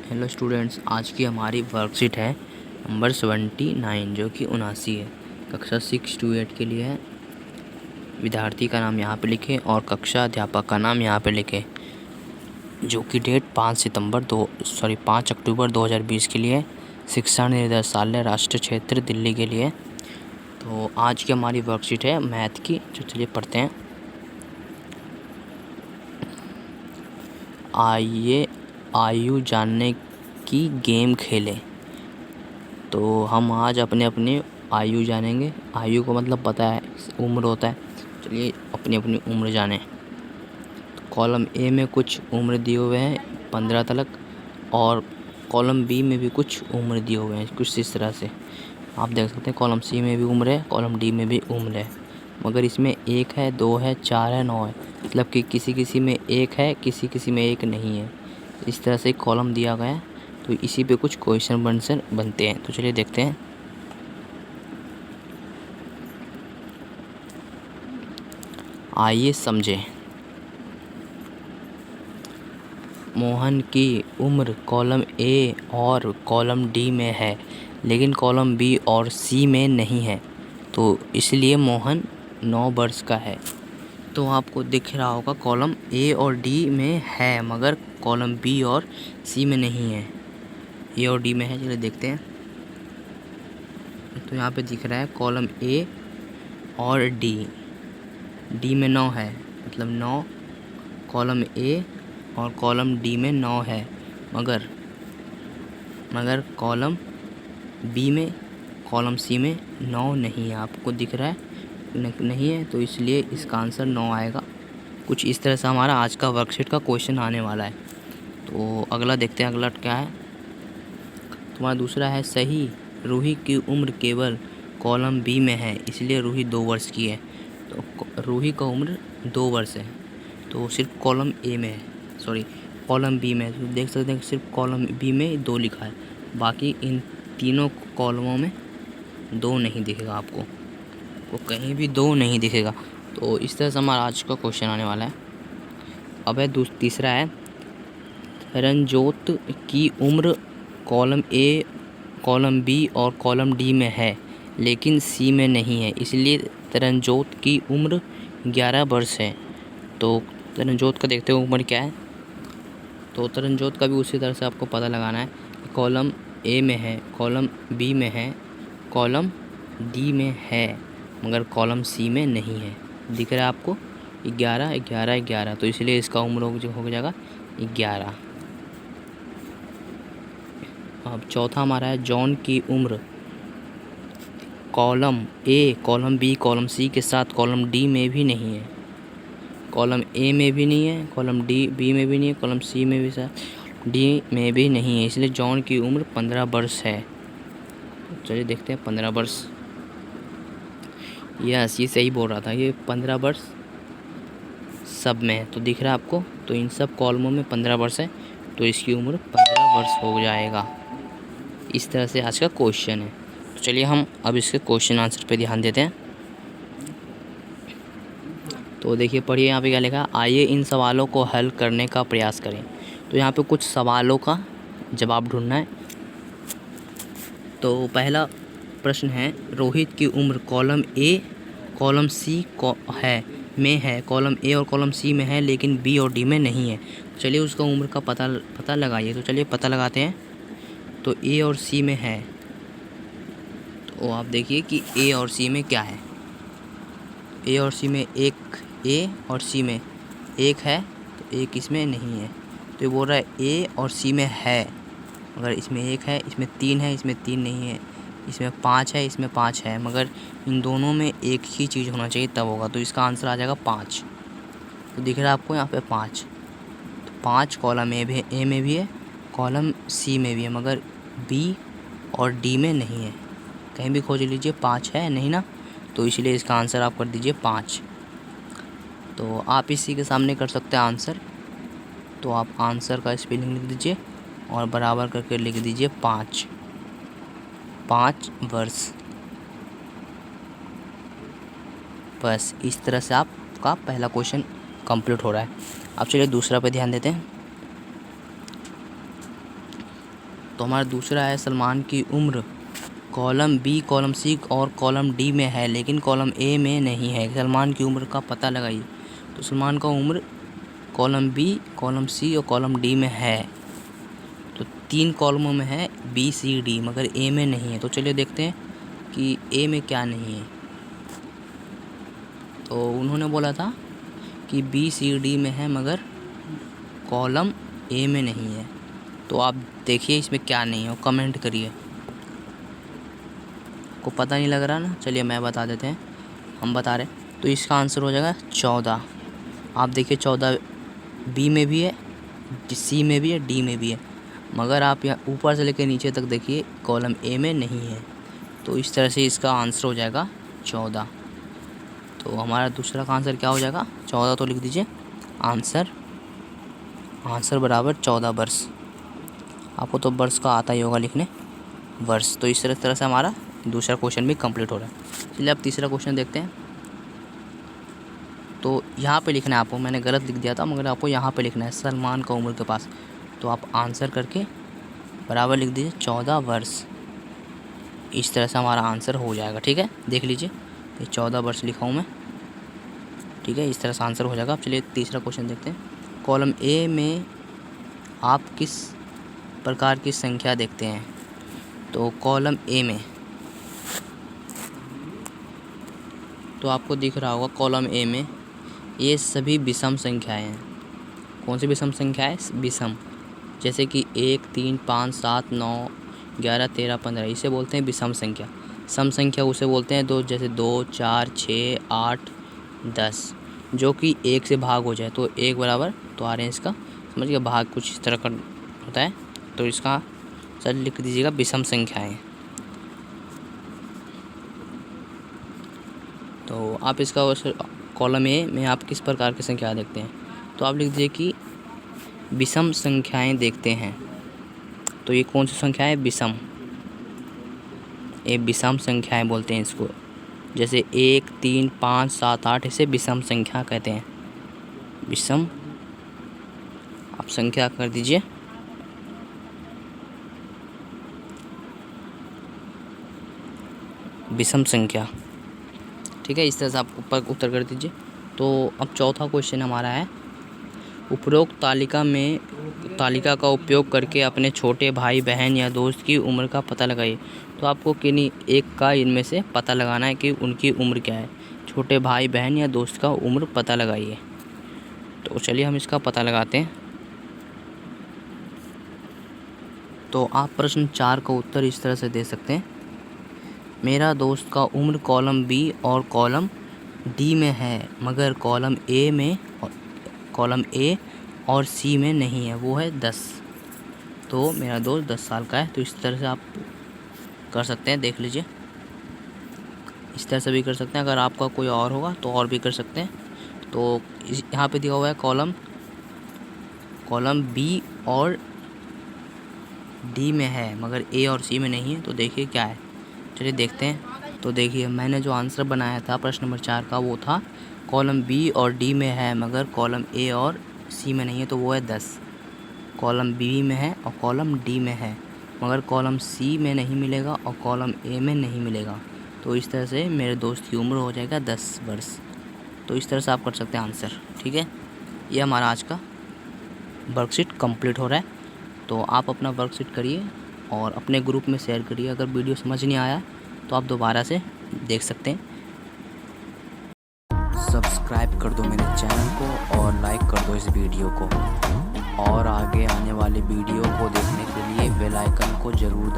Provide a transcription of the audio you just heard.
Hello students, आज की हमारी वर्कशीट है नंबर 79 जो कि 79 है। कक्षा 6 to 8 के लिए है। विद्यार्थी का नाम यहाँ पे लिखें और कक्षा अध्यापक का नाम यहाँ पे लिखें, जो कि डेट 5 अक्टूबर 2020 के लिए है। शिक्षा निदेशालय, राष्ट्रीय क्षेत्र, दिल्ली के लिए। तो आज की हमारी वर्कशीट है मैथ की, जो चलिए पढ़ते हैं। आइए आयु जानने की गेम खेलें। तो हम आज अपने अपने आयु जानेंगे। आयु को मतलब पता है, उम्र होता है। चलिए अपनी अपनी उम्र जानें। तो कॉलम ए में कुछ उम्र दिए हुए हैं 15 तक, और कॉलम बी में भी कुछ उम्र दिए हुए हैं कुछ इस तरह से। आप देख सकते हैं कॉलम सी में भी उम्र है, कॉलम डी में भी उम्र है, मगर इसमें 1 है, 2 है, 4 है, 9 है। मतलब कि किसी किसी में 1 है, किसी किसी में 1 नहीं है। इस तरह से कॉलम दिया गया है, तो इसी पे कुछ क्वेश्चन बनते हैं। तो चलिए देखते हैं। आइए समझें। मोहन की उम्र कॉलम ए और कॉलम डी में है, लेकिन कॉलम बी और सी में नहीं है, तो इसलिए मोहन 9 वर्ष का है। तो आपको दिख रहा होगा कॉलम ए और डी में है, मगर कॉलम बी और सी में नहीं है। ए और डी में है, चलिए देखते हैं। तो यहाँ पे दिख रहा है कॉलम ए और डी में 9 है, मतलब 9 कॉलम ए और कॉलम डी में 9 है, मगर कॉलम बी में, कॉलम सी में 9 नहीं है। आपको दिख रहा है नहीं है, तो इसलिए इसका आंसर 9 आएगा। कुछ इस तरह से हमारा आज का वर्कशीट का क्वेश्चन आने वाला है। तो अगला देखते हैं, अगला क्या है। तुम्हारा दूसरा है सही, रूही की उम्र केवल कॉलम बी में है, इसलिए रूही 2 वर्ष की है। तो रूही का उम्र 2 वर्ष है, तो सिर्फ कॉलम ए में है, सॉरी कॉलम बी में। तो देख सकते हैं सिर्फ कॉलम बी में 2 लिखा है, बाकी इन तीनों कॉलमों में 2 नहीं दिखेगा आपको, वो कहीं भी 2 नहीं दिखेगा। तो इस तरह से हमारा आज का क्वेश्चन आने वाला है। अब है तीसरा है, रंजोत की उम्र कॉलम ए, कॉलम बी और कॉलम डी में है, लेकिन सी में नहीं है, इसलिए तरनजोत की उम्र 11 वर्ष है। तो तरनजोत का देखते हुए उम्र क्या है। तो तरनजोत का भी उसी तरह से आपको पता लगाना है कि कॉलम ए में है, कॉलम बी में है, कॉलम डी में है, मगर कॉलम सी में नहीं है। दिख रहा है आपको 11 11 11, तो इसलिए इसका उम्र हो जाएगा 11। अब चौथा हमारा है जॉन की उम्र column A, column B, column C के साथ कॉलम डी में भी नहीं है। कॉलम ए में भी नहीं है, कॉलम डी बी में भी नहीं है, कॉलम सी में भी डी में भी नहीं है, इसलिए जॉन की उम्र 15 वर्ष है। चलिए देखते हैं 15 वर्ष। यस, ये सही बोल रहा था, ये 15 वर्ष सब में है। तो दिख रहा है आपको, तो इन सब कॉलमों में 15 वर्ष है, तो इसकी उम्र 15 वर्ष हो जाएगा। इस तरह से आज का क्वेश्चन है। तो चलिए हम अब इसके क्वेश्चन आंसर पे ध्यान देते हैं। तो देखिए पढ़िए, यहाँ पे क्या लिखा है। आइए इन सवालों को हल करने का प्रयास करें। तो यहाँ पे कुछ सवालों का जवाब ढूंढना है। तो पहला प्रश्न है, रोहित की उम्र कॉलम ए, कॉलम सी में है, कॉलम ए और कॉलम सी में है, लेकिन बी और डी में नहीं है। चलिए उसका उम्र का पता लगाइए। तो चलिए पता लगाते हैं। तो ए और सी में है, तो आप देखिए कि ए और सी में क्या है। ए और सी में एक, ए और सी में एक है, तो एक इसमें नहीं है। तो ये बोल रहा है ए और सी में है, मगर इसमें एक है, इसमें 3 है, इसमें 3 नहीं है, इसमें 5 है, इसमें 5 है, मगर इन दोनों में एक ही चीज़ होना चाहिए तब होगा। तो इसका आंसर आ जाएगा 5। तो दिख रहा है आपको यहाँ पे 5। तो 5 कॉलम ए में भी है, कॉलम सी में भी है, मगर बी और डी में नहीं है। कहीं भी खोज लीजिए 5 है नहीं ना, तो इसलिए इसका आंसर आप कर दीजिए 5। तो आप इसी के सामने कर सकते हैं आंसर। तो आप आंसर का स्पेलिंग लिख दीजिए और बराबर करके लिख दीजिए 5 वर्ष। बस इस तरह से आपका पहला क्वेश्चन कंप्लीट हो रहा है। अब चलिए दूसरा पे ध्यान देते हैं। तो हमारा दूसरा है सलमान की उम्र कॉलम बी, कॉलम सी और कॉलम डी में है लेकिन कॉलम ए में नहीं है। सलमान की उम्र का पता लगाइए। तो सलमान का उम्र कॉलम बी, कॉलम सी और कॉलम डी में है। तो 3 कॉलमों में है बी, सी, डी, मगर ए में नहीं है। तो चलिए देखते हैं कि ए में क्या नहीं है। तो उन्होंने बोला था कि बी, सी, डी में है मगर कॉलम ए में नहीं है। तो आप देखिए इसमें क्या नहीं है और कमेंट करिए। को पता नहीं लग रहा ना, चलिए मैं बता देते हैं, हम बता रहे। तो इसका आंसर हो जाएगा 14। आप देखिए 14 बी में भी है, सी में भी है, डी में भी है, मगर आप यहाँ ऊपर से लेकर नीचे तक देखिए कॉलम ए में नहीं है। तो इस तरह से इसका आंसर हो जाएगा 14। तो हमारा दूसरा का आंसर क्या हो जाएगा 14। तो लिख दीजिए आंसर बराबर 14 वर्ष। आपको तो वर्ष का आता ही होगा लिखने, वर्ष। तो इस तरह से हमारा दूसरा क्वेश्चन भी कंप्लीट हो रहा है। चलिए अब तीसरा क्वेश्चन देखते हैं। तो यहाँ पे लिखना है आपको, मैंने गलत लिख दिया था मगर आपको यहाँ पे लिखना है सलमान का उम्र के पास। तो आप आंसर करके बराबर लिख दीजिए 14 वर्ष। इस तरह से हमारा आंसर हो जाएगा। ठीक है, देख लीजिए ये 14 वर्ष लिखा हूँ मैं। ठीक है, इस तरह से आंसर हो जाएगा। अब चलिए तीसरा क्वेश्चन देखते हैं। कॉलम ए में आप किस प्रकार की संख्या देखते हैं। तो कॉलम ए में तो आपको दिख रहा होगा कॉलम ए में ये सभी विषम संख्याएं हैं। कौन सी विषम संख्या है? विषम। जैसे कि 1, 3, 5, 7, 9, 11, 13, 15 इसे बोलते हैं विषम संख्या। सम संख्या उसे बोलते हैं दो, जैसे 2, 4, 6, 8, 10, जो कि 1 से भाग हो जाए। तो 1 बराबर, तो आ रहे हैं इसका समझिए भाग कुछ इस तरह का होता है। तो इसका सर लिख दीजिएगा विषम संख्याएं। तो आप इसका कॉलम ए में आप किस प्रकार की संख्या देखते हैं। तो आप लिख दीजिए कि विषम संख्याएं देखते हैं। तो ये कौन सी संख्या है? विषम। ये विषम संख्याएं बोलते हैं इसको। जैसे 1, 3, 5, 7, 8 इसे विषम संख्या कहते हैं। विषम आप संख्या कर दीजिए। विषम संख्या। ठीक है, इस तरह से आप ऊपर उत्तर कर दीजिए। तो अब चौथा क्वेश्चन हमारा है उपरोक्त तालिका का उपयोग करके अपने छोटे भाई बहन या दोस्त की उम्र का पता लगाइए। तो आपको किन्हीं एक का इनमें से पता लगाना है कि उनकी उम्र क्या है। छोटे भाई बहन या दोस्त का उम्र पता लगाइए। तो चलिए हम इसका पता लगाते हैं। तो आप प्रश्न 4 का उत्तर इस तरह से दे सकते हैं। मेरा दोस्त का उम्र कॉलम बी और कॉलम डी में है मगर कॉलम ए और सी में नहीं है, वो है 10। तो मेरा दोस्त 10 साल का है। तो इस तरह से आप कर सकते हैं, देख लीजिए। इस तरह से भी कर सकते हैं। अगर आपका कोई और होगा तो और भी कर सकते हैं। तो यहाँ पे दिया हुआ है कॉलम बी और डी में है मगर ए और सी में नहीं है। तो देखिए क्या है, चलिए देखते हैं। तो देखिए मैंने जो आंसर बनाया था प्रश्न नंबर 4 का वो था कॉलम बी और डी में है मगर कॉलम ए और सी में नहीं है, तो वो है 10। कॉलम बी में है और कॉलम डी में है मगर कॉलम सी में नहीं मिलेगा और कॉलम ए में नहीं मिलेगा। तो इस तरह से मेरे दोस्त की उम्र हो जाएगा 10 वर्ष। तो इस तरह से आप कर सकते हैं आंसर। ठीक है, ये हमारा आज का वर्कशीट कंप्लीट हो रहा है। तो आप अपना वर्कशीट करिए और अपने ग्रुप में शेयर करिए। अगर वीडियो समझ नहीं आया तो आप दोबारा से देख सकते हैं। सब्सक्राइब कर दो मेरे चैनल को और लाइक कर दो इस वीडियो को, और आगे आने वाली वीडियो को देखने के लिए बेल आइकन को ज़रूर दबाएं।